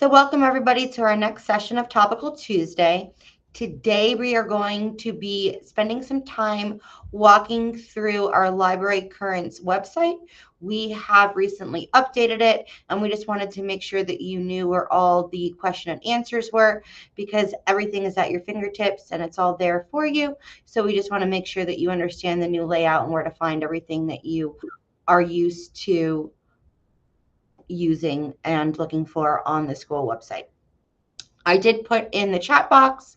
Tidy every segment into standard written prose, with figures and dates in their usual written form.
So welcome everybody to our next session of Topical Tuesday. Today we are going to be spending some time walking through our Library Currents website. We have recently updated it, and we just wanted to make sure that you knew where all the question and answers were, because everything is at your fingertips and it's all there for you. So we just want to make sure that you understand the new layout and where to find everything that you are used to using and looking for on the school website. I did put in the chat box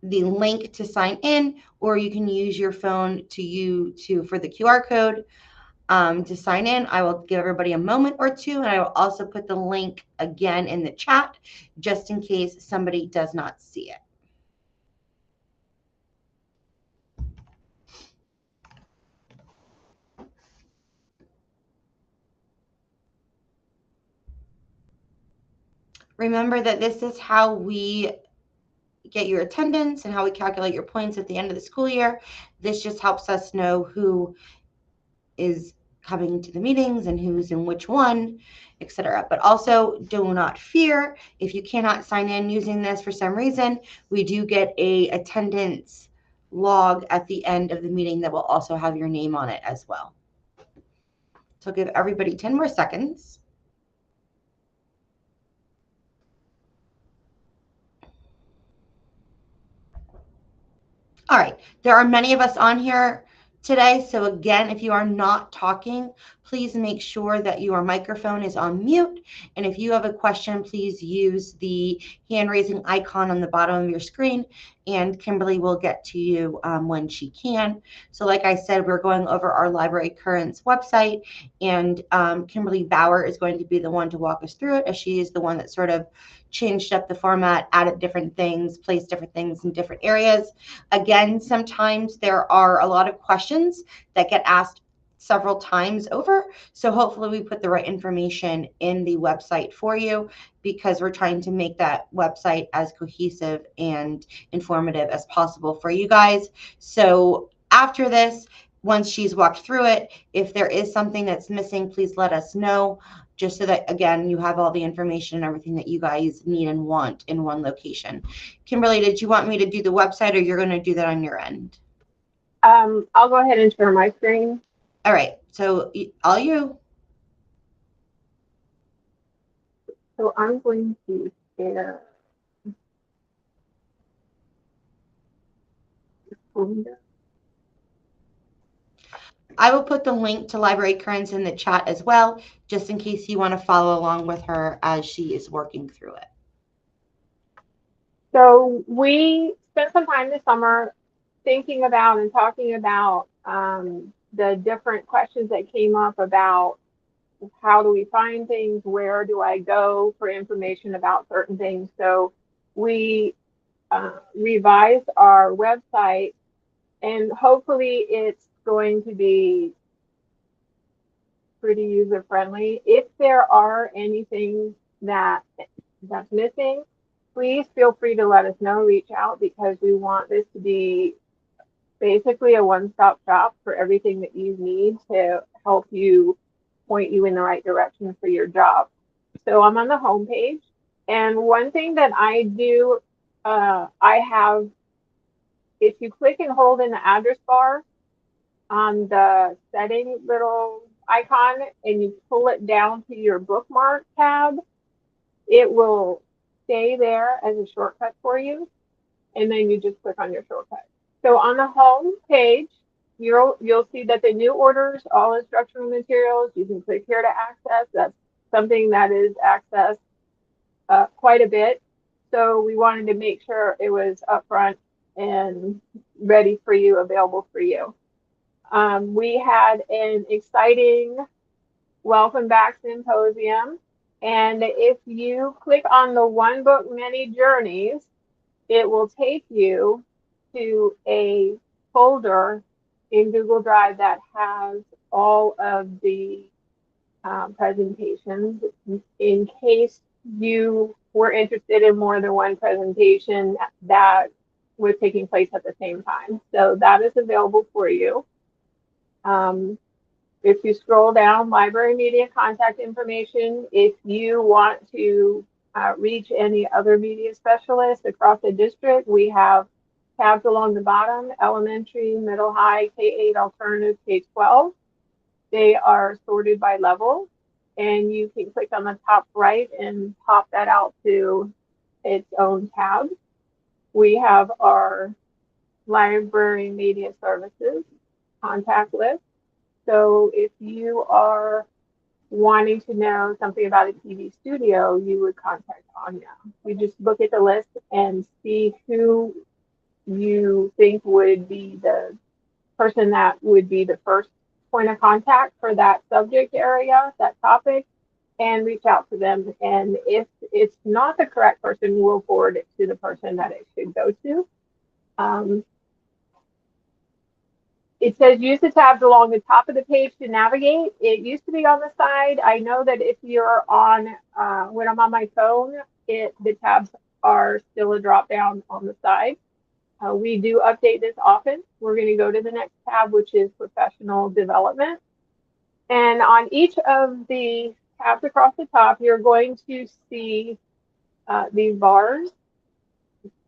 the link to sign in, or you can use your phone for the QR code to sign in. I will give everybody a moment or two, and I will also put the link again in the chat just in case somebody does not see it. Remember that this is how we get your attendance and how we calculate your points at the end of the school year. This just helps us know who is coming to the meetings and who's in which one, etc. But also do not fear if you cannot sign in using this for some reason. We do get a attendance log at the end of the meeting that will also have your name on it as well. So I'll give everybody 10 more seconds. All right, there are many of us on here today. So again, if you are not talking, please make sure that your microphone is on mute. And if you have a question, please use the hand raising icon on the bottom of your screen, and Kimberly will get to you when she can. So like I said, we're going over our Library Currents website, and Kimberly Bauer is going to be the one to walk us through it, as she is the one that sort of changed up the format, added different things, placed different things in different areas. Again, sometimes there are a lot of questions that get asked several times over. So hopefully we put the right information in the website for you, because we're trying to make that website as cohesive and informative as possible for you guys. So after this, once she's walked through it, if there is something that's missing, please let us know, just so that, again, you have all the information and everything that you guys need and want in one location. Kimberly, did you want me to do the website, or you're going to do that on your end? I'll go ahead and share my screen. All right, so all you. So I'm going to share. I will put the link to Library Currents in the chat as well, just in case you want to follow along with her as she is working through it. So we spent some time this summer thinking about and talking about the different questions that came up about how do we find things, where do I go for information about certain things. So we revised our website, and hopefully it's going to be pretty user friendly. If there are anything that's missing, please feel free to let us know, reach out, because we want this to be basically a one-stop shop for everything that you need to help you, point you in the right direction for your job. So I'm on the home page, and one thing that I do, I have, if you click and hold in the address bar on the setting little icon and you pull it down to your bookmark tab, it will stay there as a shortcut for you, and then you just click on your shortcut. So on the home page, you'll see that the new orders, all instructional materials, you can click here to access. That's something that is accessed quite a bit. So we wanted to make sure it was upfront and ready for you, available for you. We had an exciting welcome back symposium. And if you click on the One Book, Many Journeys, it will take you to a folder in Google Drive that has all of the presentations, in case you were interested in more than one presentation that was taking place at the same time. So that is available for you. If you scroll down, library media contact information, if you want to reach any other media specialists across the district, we have tabs along the bottom: elementary, middle, high, K-8, alternative, K-12. They are sorted by level, and you can click on the top right and pop that out to its own tab. We have our library media services contact list. So if you are wanting to know something about a TV studio, you would contact Anya. You just look at the list and see who you think would be the person that would be the first point of contact for that subject area, that topic, and reach out to them. And if it's not the correct person, we'll forward it to the person that it should go to. Um, It says use the tabs along the top of the page to navigate. It used to be on the side. I know that if you're on, when I'm on my phone, the tabs are still a drop down on the side. We do update this often. We're going to go to the next tab, which is professional development. And on each of the tabs across the top, you're going to see these bars,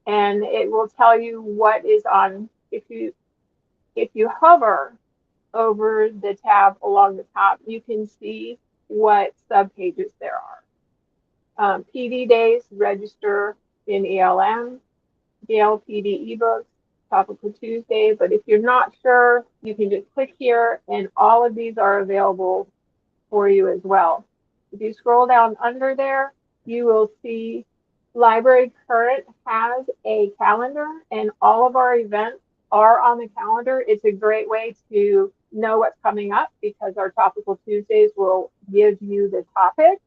and it will tell you what is on. If you hover over the tab along the top, you can see what subpages there are. PD days, register in ELM, Gale PD ebooks, Topical Tuesday. But if you're not sure, you can just click here, and all of these are available for you as well. If you scroll down under there, you will see Library Current has a calendar, and all of our events are on the calendar. It's a great way to know what's coming up because our Topical Tuesdays will give you the topic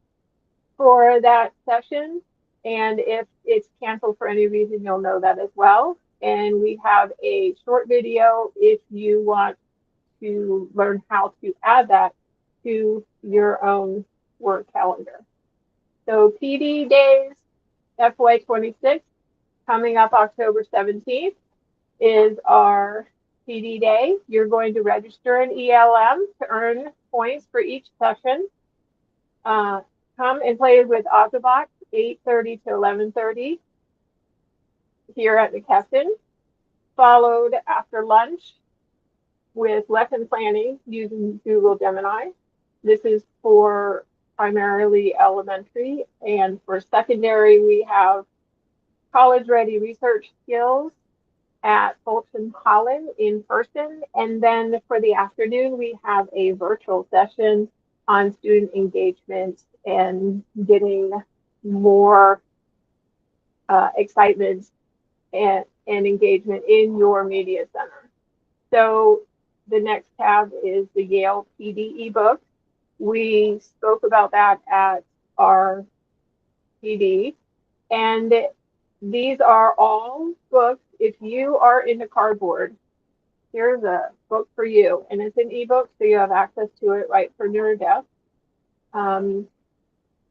for that session. And if it's canceled for any reason, you'll know that as well. And we have a short video if you want to learn how to add that to your own work calendar. So PD days, FY26, coming up October 17th, is our PD day. You're going to register in ELM to earn points for each session. Come and play with Autobots 8:30 to 11:30 here at McKesson, followed after lunch with lesson planning using Google Gemini. This is for primarily elementary, and for secondary, we have college-ready research skills at Fulton College in person. And then for the afternoon, we have a virtual session on student engagement and getting more excitement and engagement in your media center. So the next tab is the Yale PD ebook. We spoke about that at our PD. And these are all books. If you are into cardboard, here's a book for you. And it's an ebook, so you have access to it right from your desk.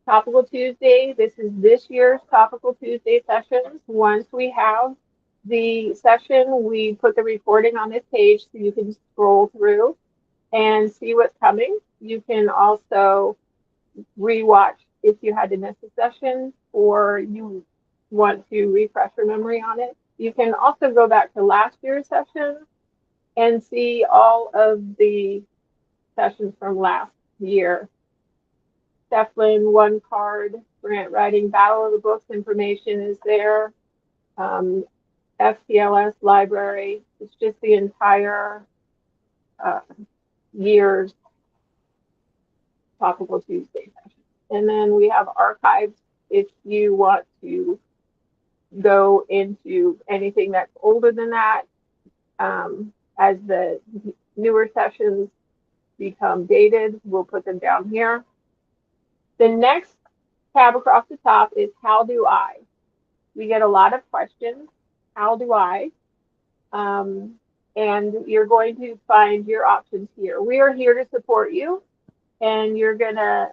Topical Tuesday, this is this year's Topical Tuesday sessions. Once we have the session, we put the recording on this page so you can scroll through and see what's coming. You can also rewatch if you had to miss a session or you want to refresh your memory on it. You can also go back to last year's session and see all of the sessions from last year. Steflin, one card, grant writing, Battle of the Books information is there. FCLS library, it's just the entire year's Topical Tuesday session. And then we have archives if you want to go into anything that's older than that. As the newer sessions become dated, we'll put them down here. The next tab across the top is How Do I? We get a lot of questions. How do I? And you're going to find your options here. We are here to support you, and you're going to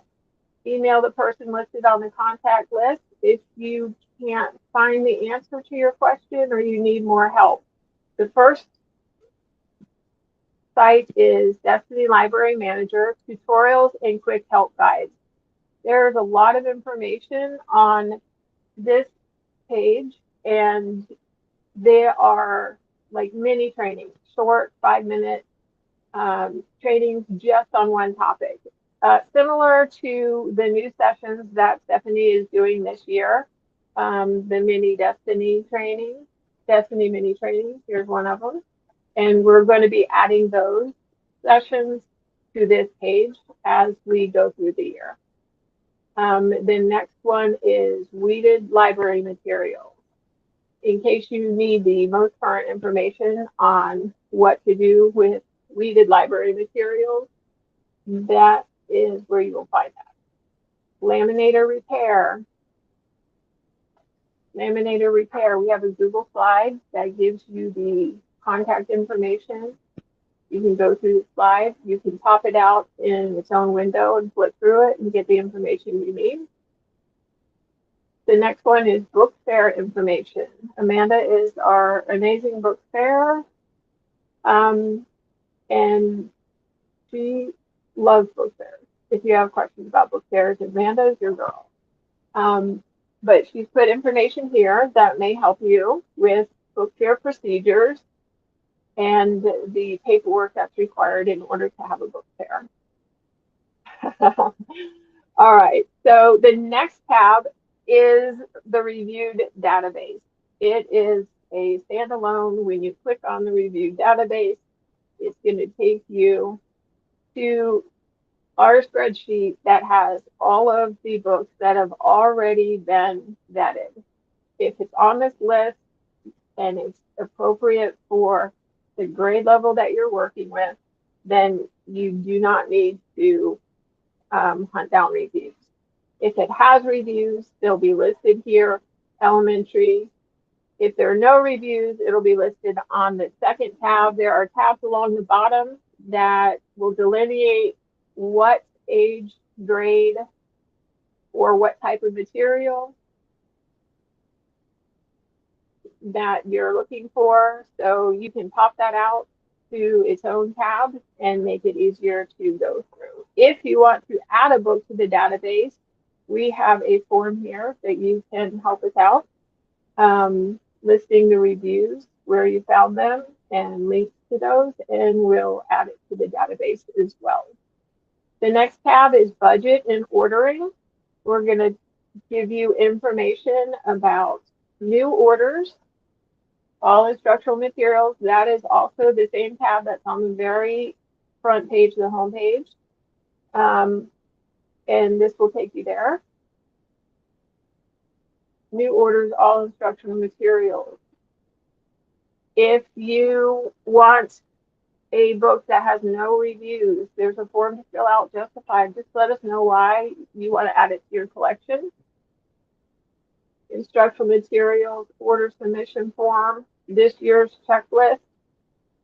email the person listed on the contact list if you can't find the answer to your question or you need more help. The first site is Destiny Library Manager, tutorials and quick help guides. There's a lot of information on this page, and they are like mini trainings, short 5 minute trainings just on one topic. Similar to the new sessions that Stephanie is doing this year, the mini Destiny training, Destiny mini trainings, here's one of them. And we're going to be adding those sessions to this page as we go through the year. The next one is weeded library materials. In case you need the most current information on what to do with weeded library materials, that is where you will find that. Laminator repair. Laminator repair. We have a Google slide that gives you the contact information. You can go through the slide. You can pop it out in its own window and flip through it and get the information you need. The next one is book fair information. Amanda is our amazing book fair, and she loves book fairs. If you have questions about book fairs, Amanda is your girl. But she's put information here that may help you with book fair procedures and the paperwork that's required in order to have a book fair. All right, so the next tab is the reviewed database. It is a standalone. When you click on the reviewed database, it's going to take you to our spreadsheet that has all of the books that have already been vetted. If it's on this list and it's appropriate for the grade level that you're working with, then you do not need to hunt down reviews. If it has reviews, they'll be listed here, elementary. If there are no reviews, it'll be listed on the second tab. There are tabs along the bottom that will delineate what age, grade, or what type of material that you're looking for. So you can pop that out to its own tab and make it easier to go through. If you want to add a book to the database, we have a form here that you can help us out, listing the reviews, where you found them, and links to those, and we'll add it to the database as well. The next tab is budget and ordering. We're going to give you information about new orders, all instructional materials. That is also the same tab that's on the very front page of the home page. And this will take you there. New orders, all instructional materials. If you want a book that has no reviews, there's a form to fill out, justified. Just let us know why you want to add it to your collection. Instructional materials, order submission form, this year's checklist.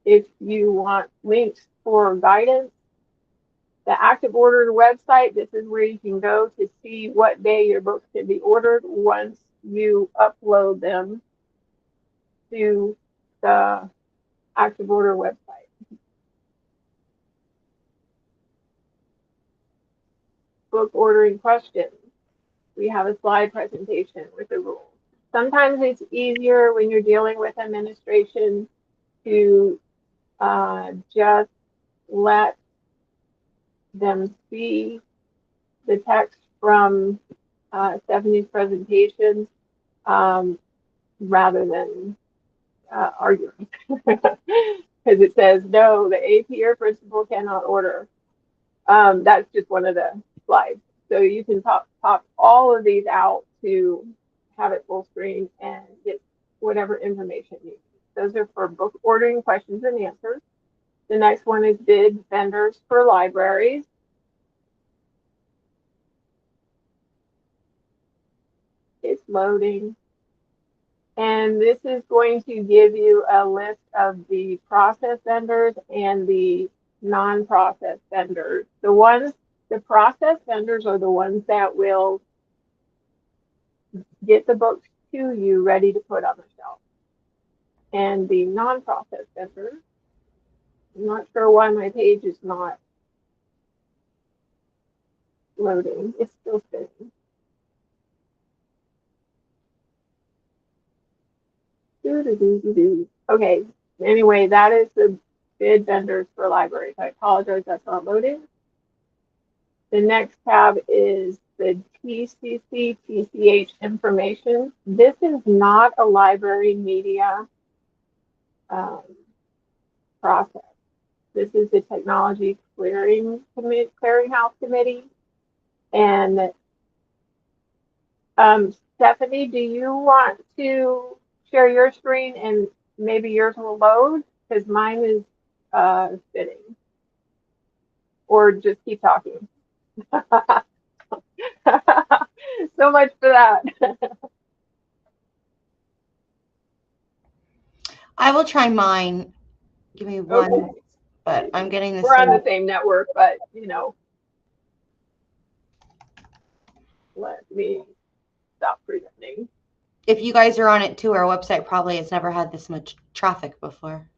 If you want links for guidance, the active order website, this is where you can go to see what day your books can be ordered once you upload them to the active order website. Book ordering questions. We have a slide presentation with the rules. Sometimes it's easier when you're dealing with administration to just let them see the text from Stephanie's presentation rather than arguing. Because it says, no, the AP or principal cannot order. That's just one of the slides. So you can pop all of these out to have it full screen and get whatever information you need. Those are for book ordering questions and answers. The next one is bid vendors for libraries. It's loading. And this is going to give you a list of the process vendors and the non-process vendors. The process vendors are the ones that will get the books to you ready to put on the shelf. And the non-process vendors, I'm not sure why my page is not loading. It's still spinning. Okay. Anyway, that is the bid vendors for libraries. I apologize, that's not loading. The next tab is the TCC TCH information. This is not a library media um, process. This is the Technology Clearinghouse Committee. And Stephanie, do you want to share your screen and maybe yours will load? Because mine is spinning. Or just keep talking. So much for that. I will try mine. Give me Okay. one, but I'm getting the We're on same. the same network, but let me stop presenting. If you guys are on it too, our website probably has never had this much traffic before.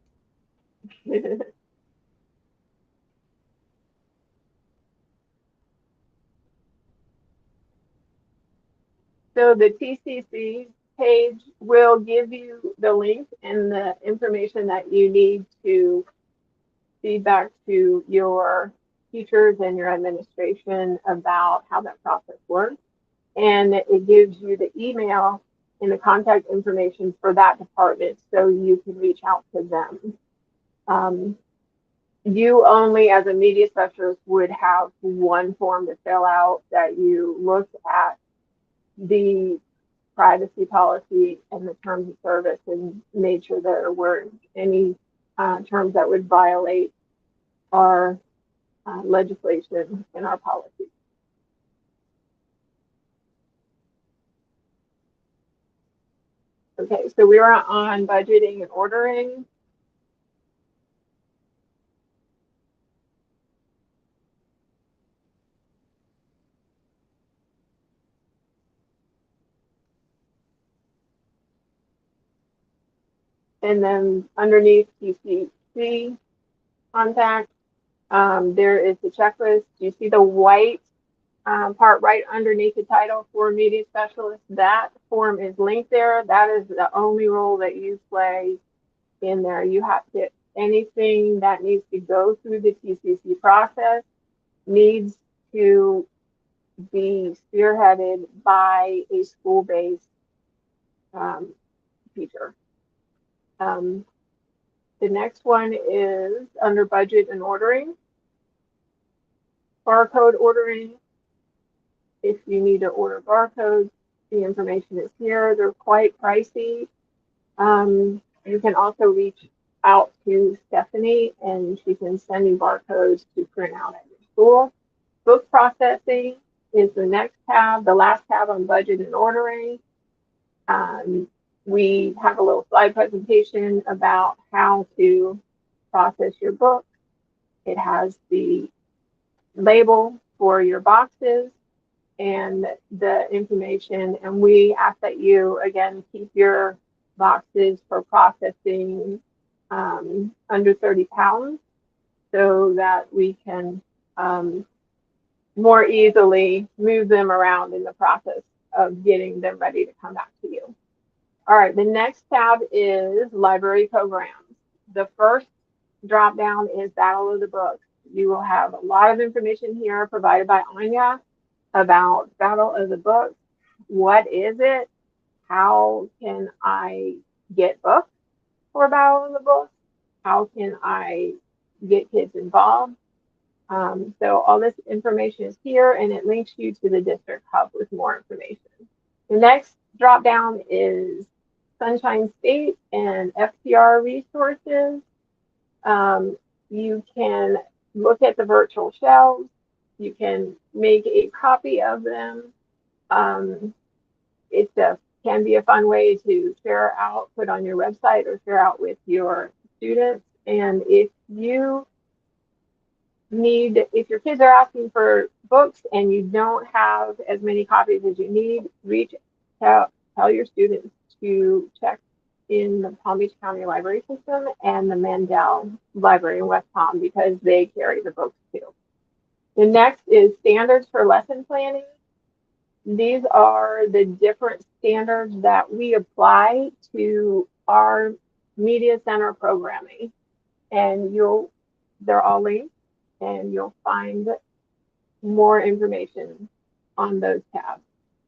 So the TCC page will give you the link and the information that you need to feed back to your teachers and your administration about how that process works. And it gives you the email and the contact information for that department so you can reach out to them. You only, as a media specialist, would have one form to fill out that you look at the privacy policy and the terms of service and made sure there weren't any terms that would violate our legislation and our policy. Okay, so we are on budgeting and ordering. And then underneath TCC contact, there is the checklist. You see the white part right underneath the title for media specialist. That form is linked there. That is the only role that you play in there. You have to, anything that needs to go through the TCC process needs to be spearheaded by a school-based um, teacher. Um, the next one is under budget and ordering. Barcode ordering. If you need to order barcodes, the information is here. They're quite pricey. You can also reach out to Stephanie and she can send you barcodes to print out at your school. Book processing is the next tab, the last tab on budget and ordering. We have a little slide presentation about how to process your book. It has the label for your boxes and the information. And we ask that you, again, keep your boxes for processing under 30 pounds so that we can more easily move them around in the process of getting them ready to come back to you. All right, the next tab is library programs. The first drop down is Battle of the Books. You will have a lot of information here provided by Anya about Battle of the Books. What is it? How can I get books for Battle of the Books? How can I get kids involved? So all this information is here and it links you to the district hub with more information. The next drop down is Sunshine State and FTR resources. You can look at the virtual shelves. You can make a copy of them. It can be a fun way to share out, put on your website or share out with your students. And if your kids are asking for books and you don't have as many copies as you need, tell your students to check in the Palm Beach County Library System and the Mandel Library in West Palm because they carry the books too. The next is standards for lesson planning. These are the different standards that we apply to our media center programming, and they're all linked, and you'll find more information on those tabs.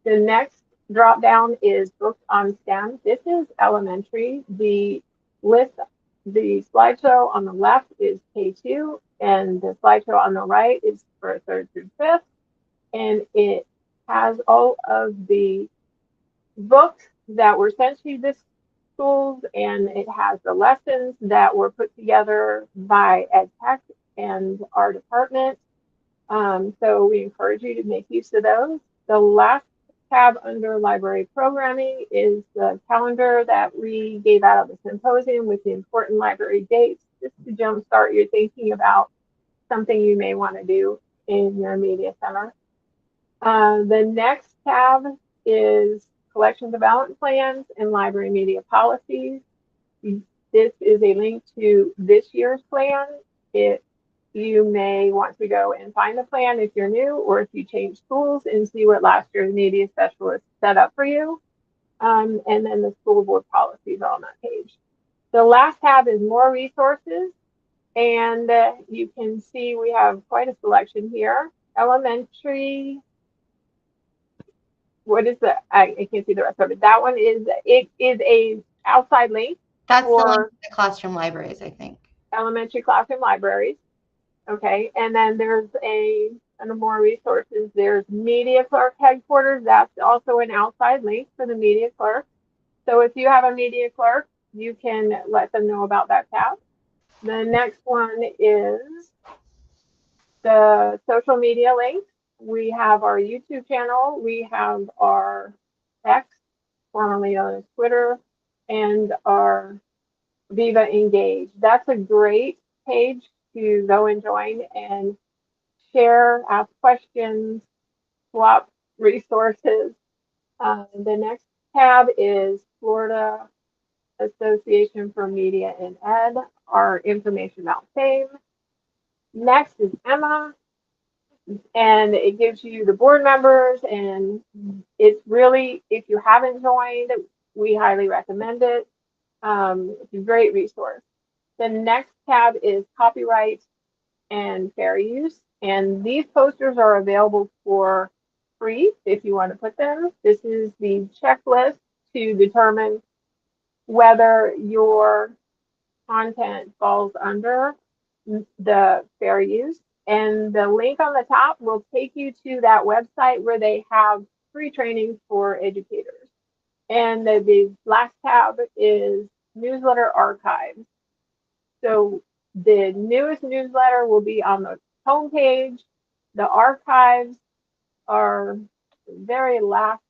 The next drop down is books on STEM. This is elementary. List, the slideshow on the left is K2, and the slideshow on the right is for third through fifth. And it has all of the books that were sent to the schools, and it has the lessons that were put together by Ed Tech and our department. So we encourage you to make use of those. The last tab under library programming is the calendar that we gave out at the symposium with the important library dates, just to jumpstart your thinking about something you may want to do in your media center. The next tab is collection development plans and library media policies. This is a link to this year's plan. You may want to go and find the plan if you're new, or if you change schools, and see what last year's media specialist set up for you. And then the school board policies are on that page. The last tab is more resources, and you can see we have quite a selection here. Elementary, what is the, I can't see the rest of it. That one is, it is a outside link That's the link for to the classroom libraries, I think. elementary classroom libraries. Okay, and then there's under more resources, there's media clerk headquarters. That's also an outside link for the media clerk. So if you have a media clerk, you can let them know about that tab. The next one is the social media links. We have our YouTube channel, we have our X, formerly known as Twitter, and our Viva Engage. That's a great page to go and join and share, ask questions, swap resources. The next tab is Florida Association for Media and Ed, our information about FAME. Next is Emma, and it gives you the board members, and it's really, if you haven't joined, we highly recommend it. It's a great resource. The next tab is copyright and fair use, and these posters are available for free if you want to put them. This is the checklist to determine whether your content falls under the fair use. And the link on the top will take you to that website where they have free training for educators. And the last tab is newsletter archives. So the newest newsletter will be on the homepage. The archives are the very last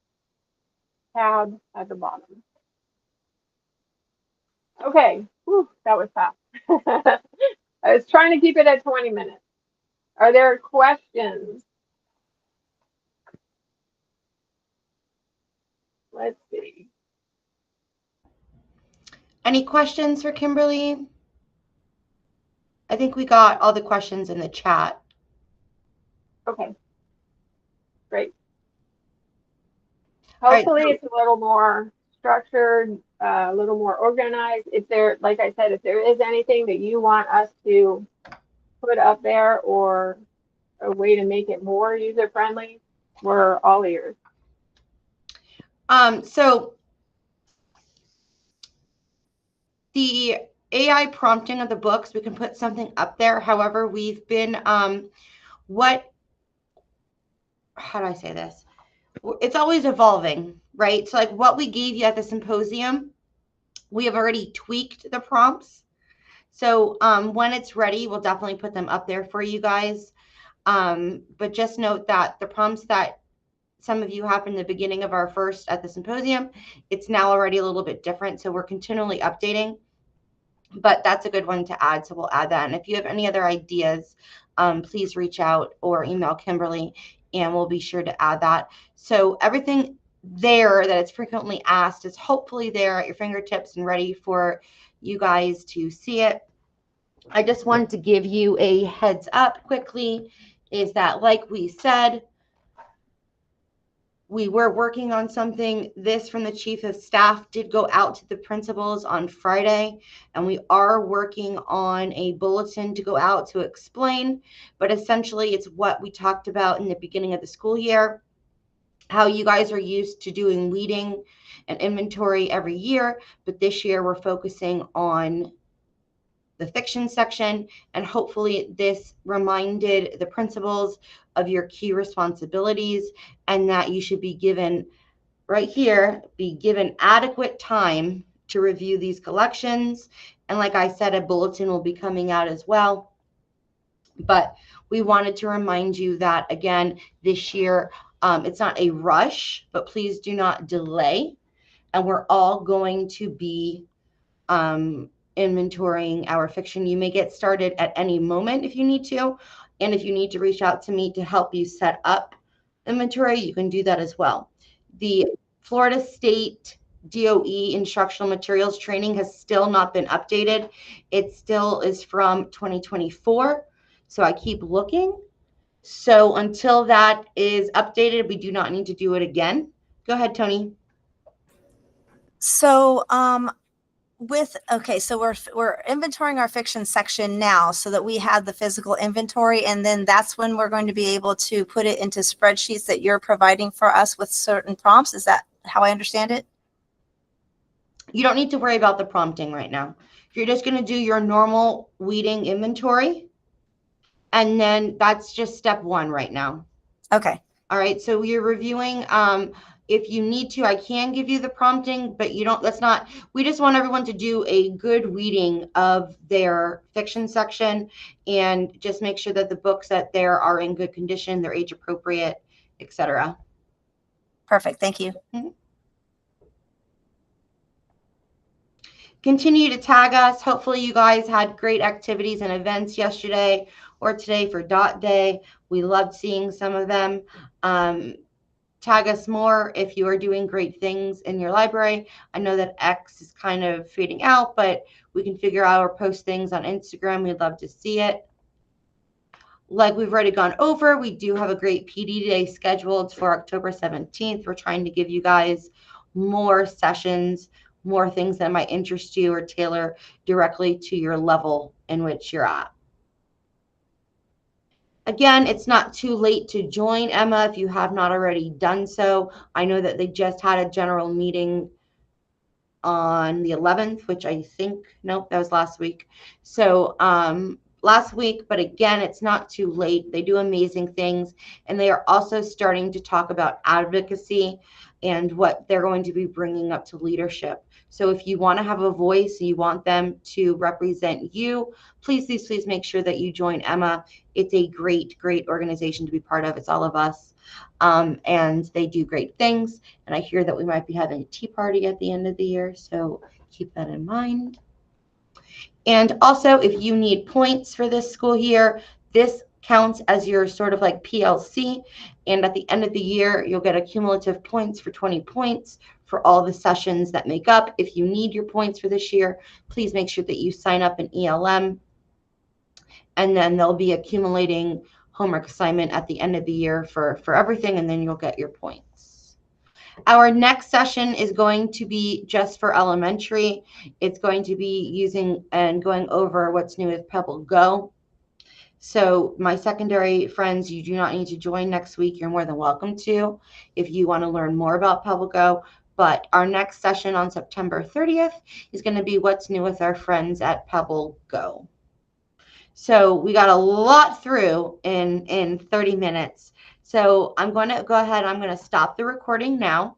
tab at the bottom. Okay, whew, that was fast. I was trying to keep it at 20 minutes. Are there questions? Let's see. Any questions for Kimberly? I think we got all the questions in the chat. Okay, great. Hopefully it's a little more structured, a little more organized. If there, like I said, if there is anything that you want us to put up there, or a way to make it more user friendly, we're all ears. So the AI prompting of the books, we can put something up there. However, we've been, how do I say this? It's always evolving, right? So like what we gave you at the symposium, we have already tweaked the prompts. So when it's ready, we'll definitely put them up there for you guys. But just note that the prompts that some of you have in the beginning of our first at the symposium, it's now already a little bit different. So we're continually updating, but that's a good one to add. So we'll add that. And if you have any other ideas, please reach out or email Kimberly, and we'll be sure to add that. So everything there that it's frequently asked is hopefully there at your fingertips and ready for you guys to see it. I just wanted to give you a heads up quickly, is that like we said, We were working on something. This from the chief of staff did go out to the principals on Friday, and we are working on a bulletin to go out to explain. But essentially, it's what we talked about in the beginning of the school year, how you guys are used to doing weeding and inventory every year, but this year we're focusing on the fiction section, and hopefully this reminded the principals of your key responsibilities and that you should be given right here, be given adequate time to review these collections. And like I said, a bulletin will be coming out as well. But we wanted to remind you that again, this year, it's not a rush, but please do not delay. And we're all going to be inventorying our fiction. You may get started at any moment if you need to. And if you need to reach out to me to help you set up inventory, you can do that as well. The Florida State DOE instructional materials training has still not been updated. It still is from 2024. So I keep looking. So until that is updated, we do not need to do it again. Go ahead, Tony. So, so we're inventorying our fiction section now so that we have the physical inventory, and then that's when we're going to be able to put it into spreadsheets that you're providing for us with certain prompts. Is that how I understand it? You don't need to worry about the prompting right now. You're just going to do your normal weeding inventory, and then that's just step one right now. Okay. All right. So you're reviewing. If you need to, I can give you the prompting, but you don't, that's not, we just want everyone to do a good reading of their fiction section and just make sure that the books that there are in good condition, they're age appropriate, etc. Perfect. Thank you. Mm-hmm. Continue to tag us. Hopefully you guys had great activities and events yesterday or today for Dot Day. We loved seeing some of them. Tag us more if you are doing great things in your library. I know that X is kind of fading out, but we can figure out or post things on Instagram. We'd love to see it. Like we've already gone over, we do have a great PD day scheduled for October 17th. We're trying to give you guys more sessions, more things that might interest you or tailor directly to your level in which you're at. Again, it's not too late to join Emma if you have not already done so. I know that they just had a general meeting on the 11th, which I think, nope, that was last week. So last week, but again, it's not too late. They do amazing things, and they are also starting to talk about advocacy and what they're going to be bringing up to leadership. So if you want to have a voice and you want them to represent you, please make sure that you join Emma. It's a great organization to be part of. It's all of us. And they do great things. And I hear that we might be having a tea party at the end of the year, so keep that in mind. And also, if you need points for this school year, this counts as your sort of like PLC. And at the end of the year, you'll get a cumulative points for 20 points for all the sessions that make up. If you need your points for this year, please make sure that you sign up in ELM. And then they'll be accumulating homework assignment at the end of the year for everything, and then you'll get your points. Our next session is going to be just for elementary. It's going to be using and going over what's new with Pebble Go. So my secondary friends, you do not need to join next week. You're more than welcome to if you want to learn more about Pebble Go. But our next session on September 30th is going to be what's new with our friends at Pebble Go. So we got a lot through in 30 minutes. So I'm going to go ahead. I'm going to stop the recording now.